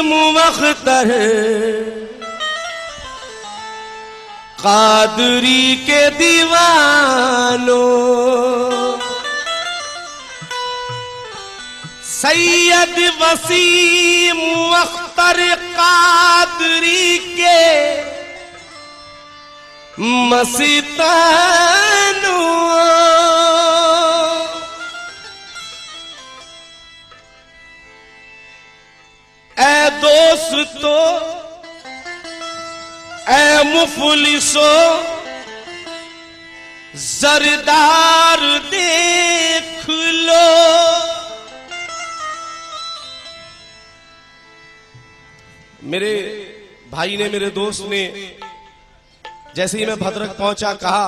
मुख्तर कादरी के दीवानों, सैयद वसीम अख्तर कादरी के मस्तानों, ऐ दोस्तों ऐ मुफलिसो जरदार देख लो। मेरे भाई ने, मेरे दोस्त ने जैसे ही मैं भद्रक पहुंचा कहा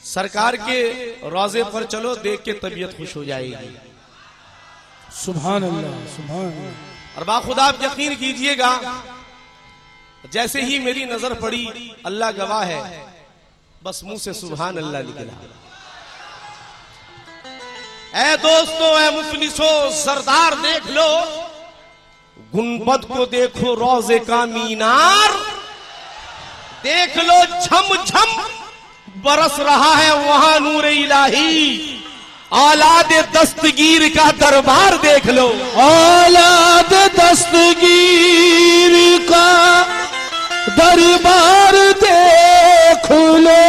सरकार के रोजे पर चलो, देख के तबीयत खुश हो जाएगी। सुभान अल्लाह, सुभान अल्लाह। और बाखुदा आप यकीन कीजिएगा, जैसे ही मेरी नजर पड़ी, अल्लाह गवाह है, बस मुंह से सुभान अल्लाह निकला। ऐ दोस्तों ऐ मुफलिसो सरदार देख लो, गुंबद को देखो रोजे का मीनार, देख लो झम झम बरस रहा है वहां नूर इलाही। औलाद दस्तगीर का दरबार देख लो, औलाद दस्तगीर का दरबार देख लो।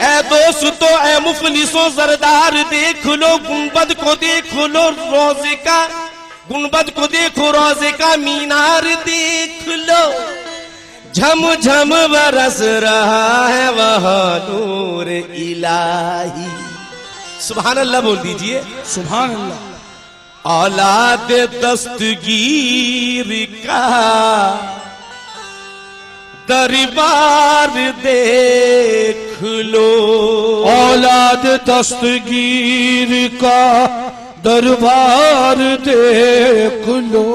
ऐ दोस्तों ऐ मुफलिसों सरदार देख लो, गुंबद को देखो लो, रोजे का गुंबद को देखो, रोजे का मीनार देख लो, झम झम बरस रहा है वहां नूर इलाही। सुभान अल्लाह बोल दीजिए, सुभान अल्लाह। औलाद दस्तगीर का दरबार देख लो, औलाद दस्तगीर का दरबार देख लो।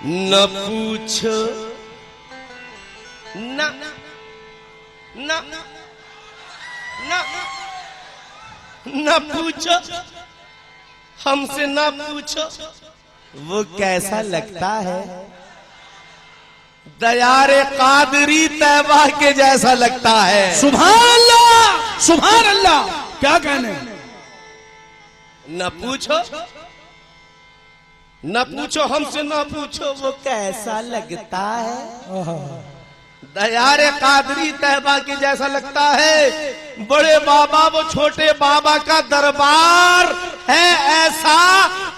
न पूछो न न न न पूछो हमसे, न पूछो वो कैसा लगता है, दयारे कादरी तैबा के जैसा लगता है। सुभान अल्लाह, सुभान अल्लाह। क्या कहने, न पूछो न पूछो हमसे, न पूछो वो कैसा लगता है, दयारे कादरी तैबा के जैसा लगता है। बड़े बाबा वो छोटे बाबा का दरबार है ऐसा,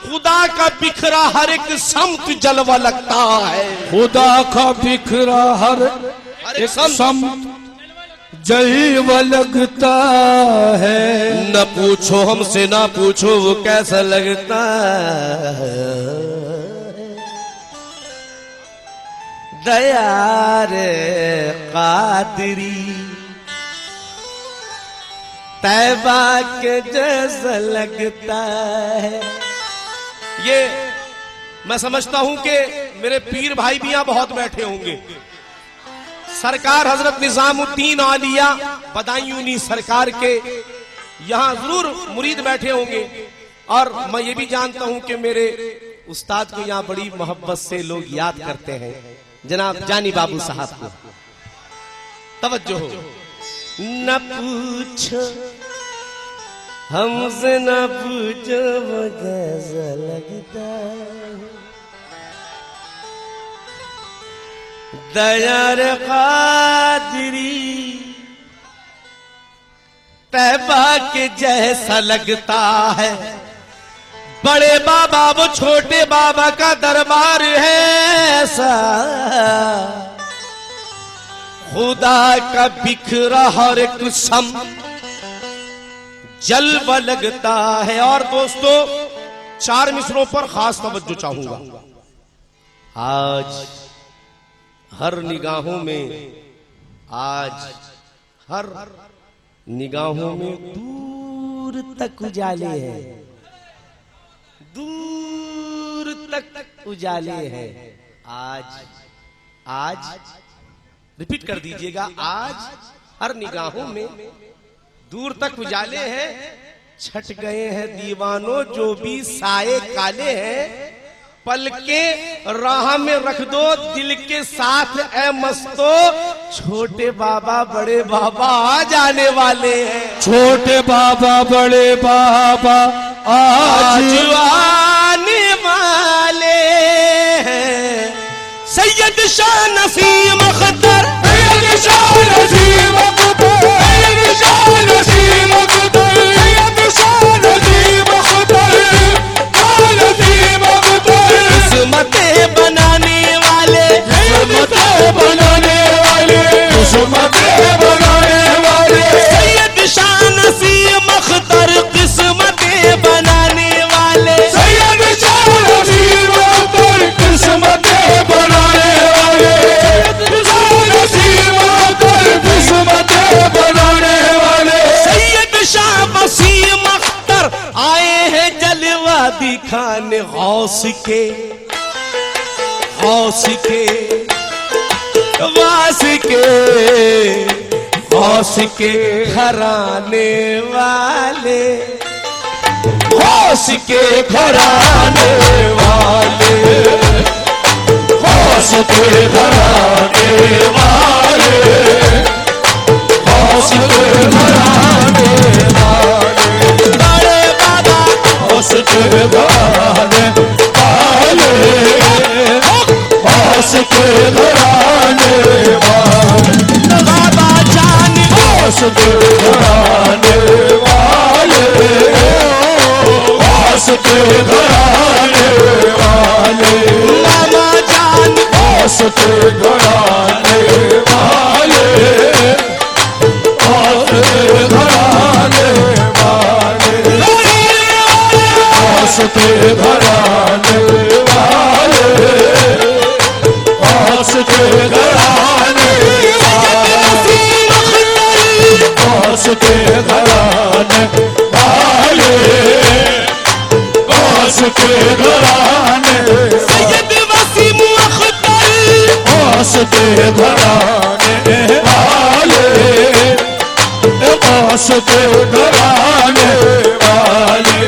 खुदा का बिखरा हर एक समत जलवा लगता है। खुदा का बिखरा हर एक समत जलवा लगता है। न पूछो हमसे, न पूछो वो कैसा लगता है, दयारे कादरी तैबा के जैसा लगता है। ये मैं समझता हूं कि मेरे पीर भाई भी यहां बहुत बैठे होंगे। सरकार हजरत निजामुद्दीन आलिया बदायूनी सरकार के यहां जरूर मुरीद बैठे होंगे, और मैं ये भी जानता हूं कि मेरे उस्ताद को यहां बड़ी मोहब्बत से लोग याद करते हैं, जनाब जानी बाबू साहब को। तवज्जो हो। न पूछो हमसे, न पूछो वो कैसा लगता है, दयार कादरी तैबा के जैसा लगता है। बड़े बाबा वो छोटे बाबा का दरबार है ऐसा, खुदा का बिखरा हर एक सम जलवा लगता है। और दोस्तों चार मिसरों पर खास तवज्जो चाहूंगा। आज हर निगाहों में, आज हर निगाहों में दूर तक उजाले हैं, दूर तक उजाले हैं। आज आज रिपीट कर दीजिएगा, आज हर निगाहों में दूर तक उजाले हैं, छट गए हैं दीवानों जो भी साए काले हैं, पल के राह में रख दो दिल के साथ ए मस्तो, छोटे बाबा बड़े बाबा आ जाने वाले हैं। छोटे बाबा बड़े बाबा आज आने वाले हैं। सैयद शाह नसीम अख्तर, सैयद शाह नसीम अख्तर, सैयद शाह नसीम अख्तर, सैयद शाह नसीम अख्तर, शाह नसीम अख्तर। किस्मतें बनाने वाले, किस्मतें बनाने वाले, किस्मतें बनाने वाले। सैयद शाह नसीम अख्तर किस्मतें बनाने वाले, सैयद शाह नसीम अख्तर किस्मतें बनाने वाले, शाह नसीम अख्तर किस्मतें बनाने वाले। सैयद शाह वसीम अख्तर आए हैं जलवा दिखाने गौस के, गौस के वास के, गौस के घराने वाले, गौस के घराने वाले, गौस के घराने वाले, गौस के घराने वाले। बड़े बाबा गौस के घराने वाले, गौस के घराने वाले। बाबा जान गौस के घराने वाले, गौस के घराने वाले। मामा जान गौस के घराने वाले, गौस के घराने वाले। गौस के घराने वाले, गौस के घराने वाले। गौस के घराने वाले, गौस के घराने सैयद वसीम अख्तर गौस के घराने वाले, गौस के घराने वाले।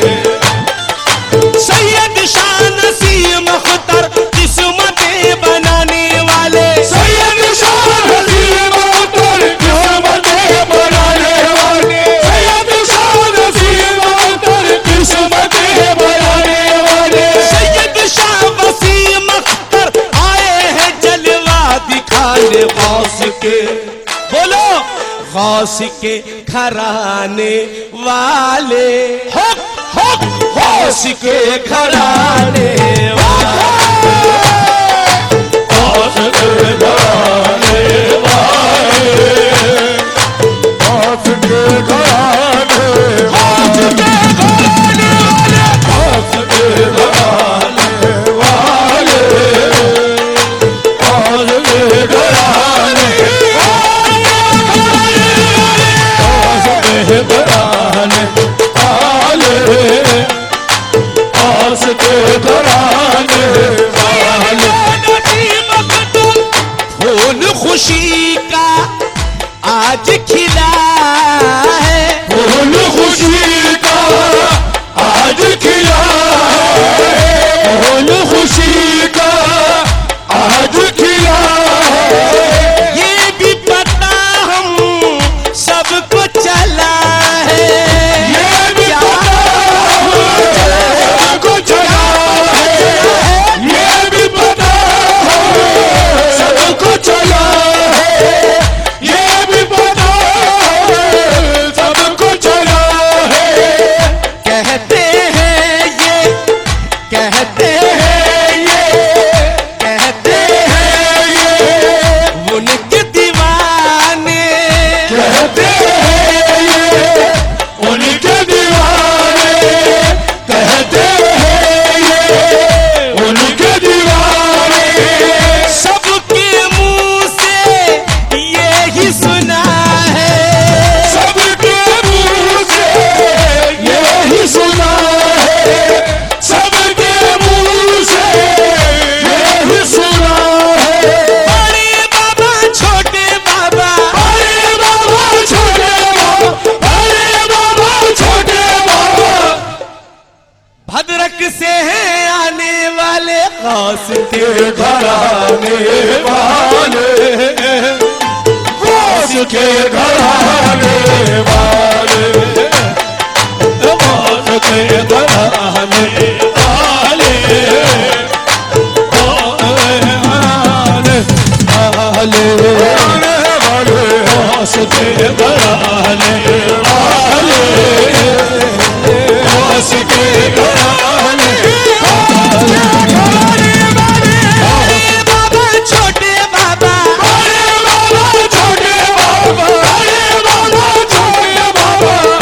सैयद शाह नसीम अख्तर किस्मतें बनाने वाले, सैयद शाह नसीम अख्तर किस्मतें बनाने वाले, सैयद शाह नसीम अख्तर किस्मतें बनाने वाले। सैयद शाह वसीम अख्तर आए हैं जलवा दिखाने गौस के, बोलो गौस के घराने वाले, हक हक गौस के घराने वाले। गौस के घराने वाले, गौस के घराने वाले, गौस के घराने वाले, गौस के घराने गौस के घराने वाले, गौस के घराने वाले। फूल खुशी का आज खिला है, फूल खुशी का आज खिला है, फूल खुशी का आज खिला है। ये भी पता हम सबको चला है, ये भी पता सबको चला है, ये भी पता सबको चला है, ये भी पता सबको चला है। कहते हैं ये, कहते हैं ये, कहते हैं ये उनके दीवाने, कहते हैं ये उनके दीवाने, कहते हैं ये उनके दीवाने। सबके मुंह से यही सुना है, सबके मुंह से यही सुना है, सबके मुंह गौस के घराने वाले, गौस के घराने वाले, गौस के घराने वाले, गौस के घराने वाले, गौस के घराने छोटे बाबा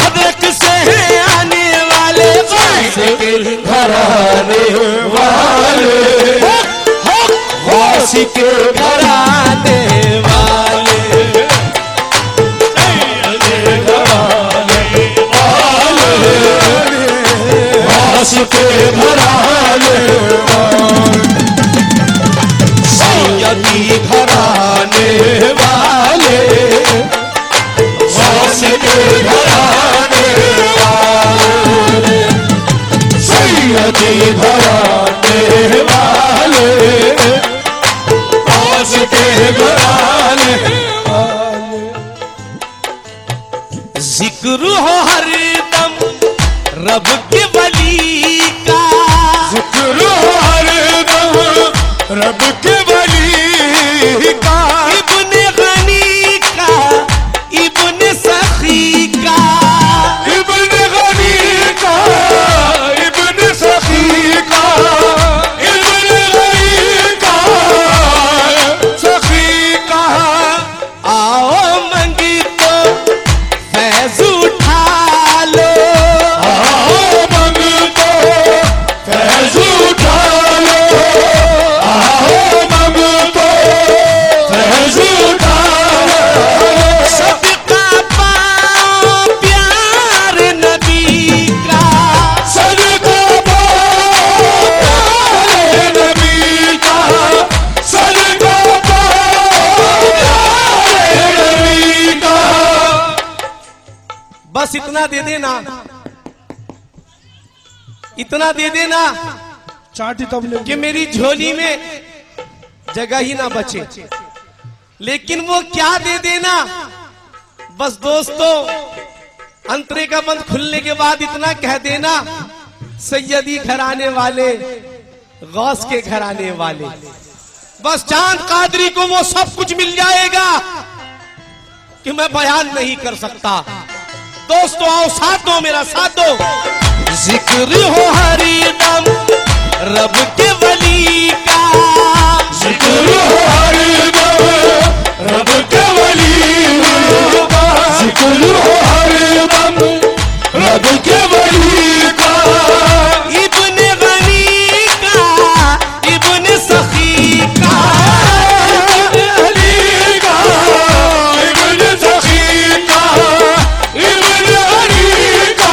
अदरक से आने वाले गौस के घराने वाले, गौस के घराने वाले, गौस के घराने सैयदी घराने वाले, गौस के घराने वाले, सैयदी घराने वाले, गौस के घराने वाले। जिक्र हो हरदम रब के वली का, जिक्र हरदम रब के वली का, इब्ने गनी का, इब्ने सखी का, इब्ने गनी का, इब्ने सखी का, इब्ने गनी का, सखी का। आओ मंगी तो फैज उठा लो, आओ मंगतो फैज उठा लो, आओ मंगतो फैज उठा लो, सदका पाओ प्यार नबी का, सदका पाओ प्यारे नबी का, सदका पाओ प्यारे नबी का। बस इतना दे देना, इतना दे देना चाटी तब ले कि मेरी झोली में जगह ही ना बचे। लेकिन वो क्या दे देना, बस दोस्तों अंतरे का बंद खुलने के बाद इतना कह देना, सैयदी घराने वाले, गौस के घराने वाले, बस चांद कादरी को वो सब कुछ मिल जाएगा कि मैं बयान नहीं कर सकता। दोस्तों आओ साथ दो, मेरा साथ दो। जिक्र हो हरदम रब के वली का, जिक्र हरदम रब के वली का, जिक्र हरदम रब के वली का, इब्ने गनी का, इब्ने सखी का, इब्ने अली का, इब्ने सखी का, इब्ने अली का,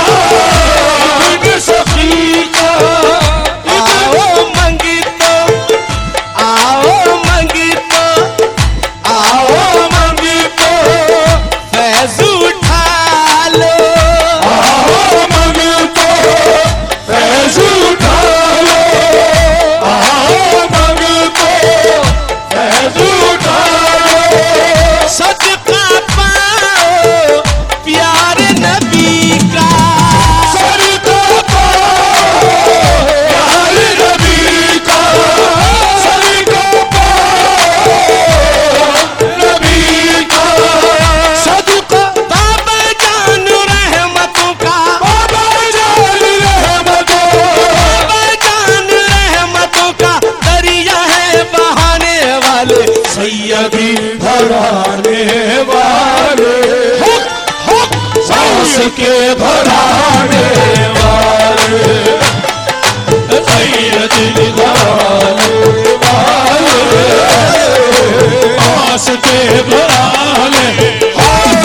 इब्ने सखी का। आओ मंगी तो, आओ मंगी तो, आओ मंगतो फैज उठा लो, आओ मंगतो फैज उठा लो, आओ मंगतो फैज उठा लो, सदका पाओ प्यारे नबी का, सदका पाओ प्यारे नबी का, सदका पाओ नबी का, सदका बाबा जान रहमतों का, बाबा जान रहमतों, बाबा जान रहमतों का दरिया है बहाने वाले, सैयदी घराने वाले, गौस के घराने वाले, सैयदी घराने वाले, गौस के घराने वाले,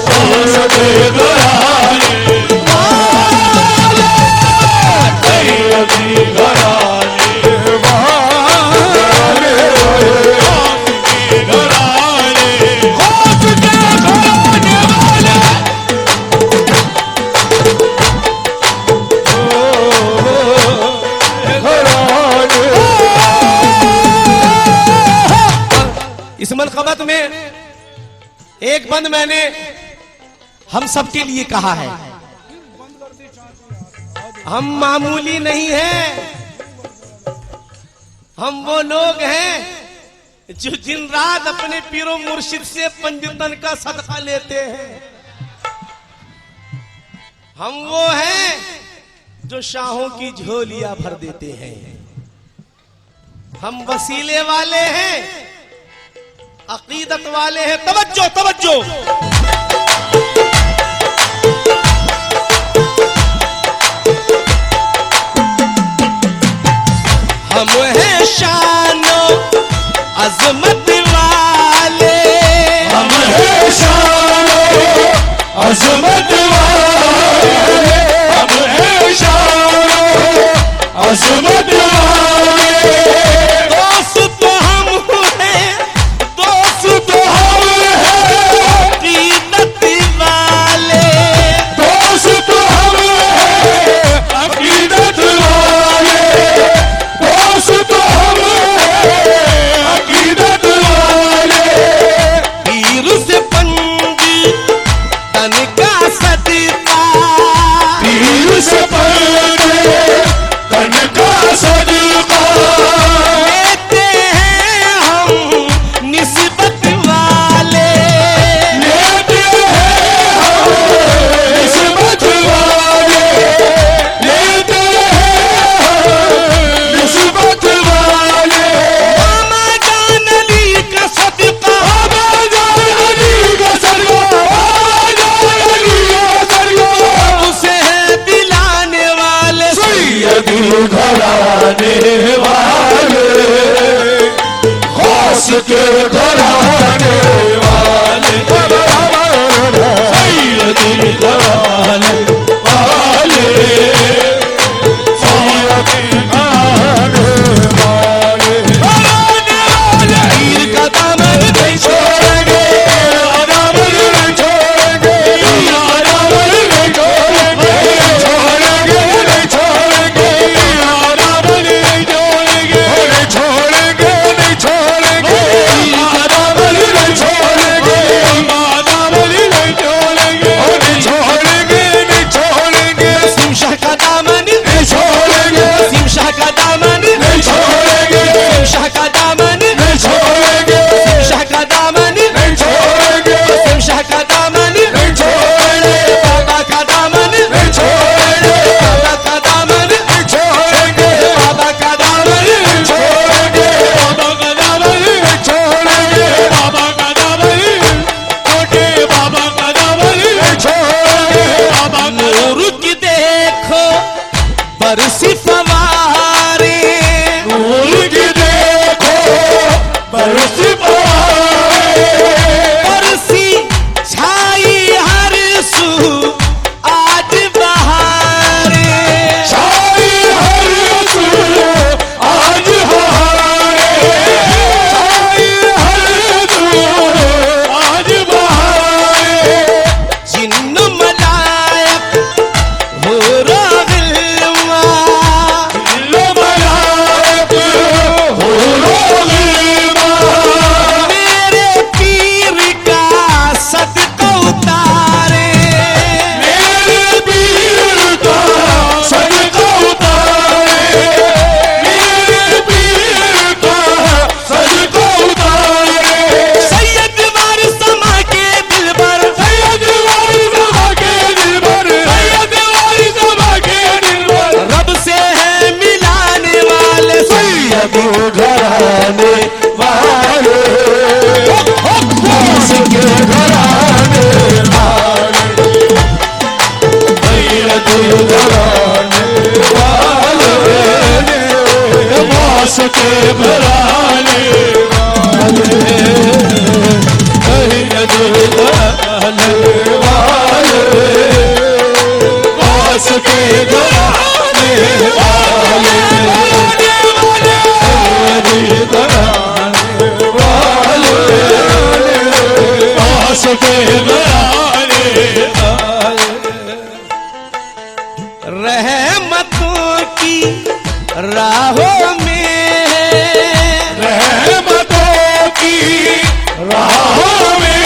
गौस के घराने सैयदी घराने वाले, गौस के घराने वाले, एक बंद मैंने हम सबके लिए कहा है, हम मामूली नहीं हैं, हम वो लोग हैं जो दिन रात अपने पीरो मुर्शिद से पंजतन का सदका लेते हैं। हम वो हैं जो शाहों की झोलियां भर देते हैं। हम वसीले वाले हैं, अकीदत वाले हैं। तवज्जो तवज्जो। हम हैं शानो अजमत वाले, हम हैं शानो अजमत वाले, हम हैं शानो अजमत वाले। दोस्त तो हम हैं, दोस्त तो हम हैं अकीदत वाले, दोस्त तो हम हैं अकीदत वाले, दोस्त तो हम हैं अकीदत वाले। पीर से पंजी तन का सदका, पीर से पलटे तन का सदका लेते हैं हम निस्बत वाले, लेते हैं हम निस्बत वाले, लेते हैं हम निस्बत वाले। मामा जान अली का सदका, बाबा जान अली का सदका, बाबा जान अली का सदका। उसे है दिलाने वाले, सैयदी घराने वाले, खास के घराने वाले, सैयदी घराने वाले, सैयदी घराने वाले। पीर का दामन नहीं छोड़ेंगे, दामन नहीं छोड़ेंगे, दामन नहीं छोड़ेंगे, छोड़ेंगे नहीं छोड़ेंगे, दामन नहीं छोड़ेंगे, छोड़ेंगे नहीं छोड़ेंगे, दामन नहीं छोड़ेंगे, दामन नहीं छोड़ेंगे, छोड़ेंगे नहीं छोड़ेंगे, वसीम शाह का दामन नहीं छोड़ेंगे, वसीम शाह का दामन नहीं छोड़ेंगे, वसीम शाह का दामन नहीं छोड़ेंगे, वसीम शाह का दामन नहीं छोड़ेंगे, वसीम शाह का दामन नहीं छोड़ेंगे, बाबा का दामन नहीं छोड़ेंगे, बाबा का दामन नहीं छोड़ेंगे, बाबा का दामन नहीं छोड़ेंगे, बाबा का दामन नहीं छोड़ेंगे, बाबा का दामन छोटे, बाबा का दामन नहीं छोड़ेंगे, बाबा का नूर की देखो बरसी फवारे, नूर की देखो बरसी बहारे, बरसी छाई हर सू आज बहारे, छाई हर सू आज बहारे, छाई हर सू आज बहारे। जिन्न मलायक हो रागिलवा, दिल मलायक हो रोगिलवा, मेरे पीर का सदका उतारे, मेरे पीर का सदका उतारे, मेरे पीर का सदका उतारे। सैयद वारिसमा के दिलबर, सैयद वारिसमा के दिलबर, सैयद वारिसमा के दिलबर, रब से है मिलाने वाले, सैयद घराने वाले, खास के घराने वाले, सैयद घराने वाले, खास के घराने वाले, सैयद घराने वाले, खास के घराने वाले, सैयद घराने वाले, खास के घराने वाले। रहमतों की राहों में, रहमतों की राहों में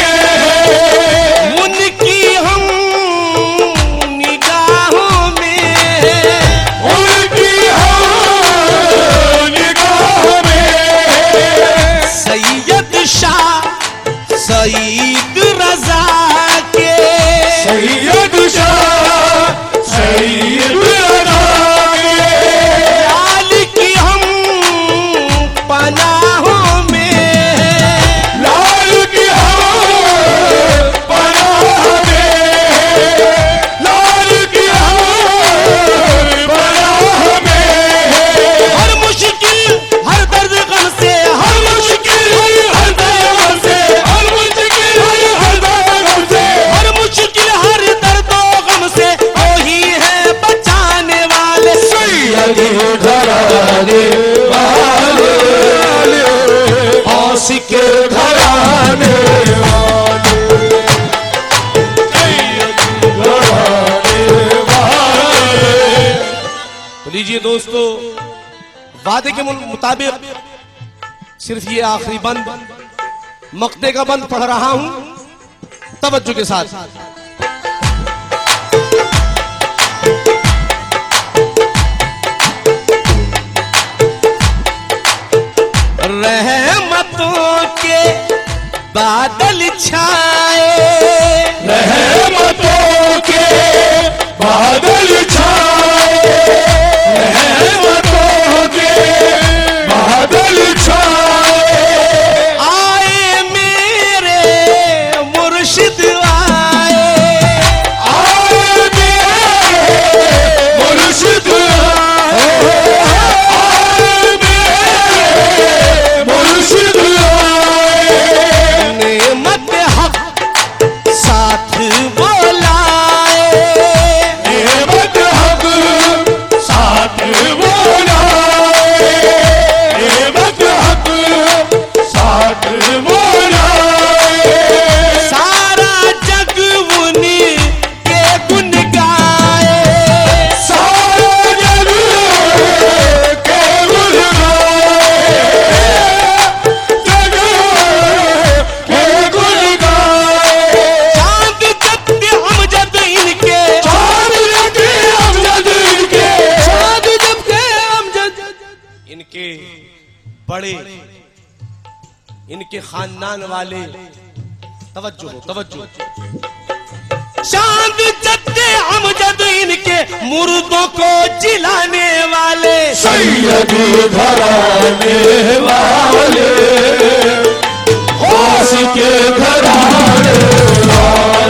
लीजिए दोस्तों, वादे के मुताबिक सिर्फ ये आखिरी बंद, मक्ते का बंद पढ़ रहा हूं, तवज्जो के साथ। रहमतों के बादल छाए, रहमतों के बादल छाए, रहमतों के बादल छाए, आए मेरे मुर्शिद आए, आए मेरे मुर्शिद आए, आए मेरे मुर्शिद आए, नेमत हक साथ बोलाए, नेमत हक साथ बोलाए, नेमत हक साथ बोलाए, सारा जग उन्हीं के गुन गाए, सारा जग के गुण गाए, जग के गुण गाए, चांद जब अमजद इनके, चाँद लगे अमजद इनके, चांद जब के अमजद इनके बड़े, इनके खानदान वाले, तवज्जो हो तवज्जो, चांद जद्दे अमजद इनके मुर्दों को जिलाने वाले, सैयदी घराने वाले, गौस के घराने वाले,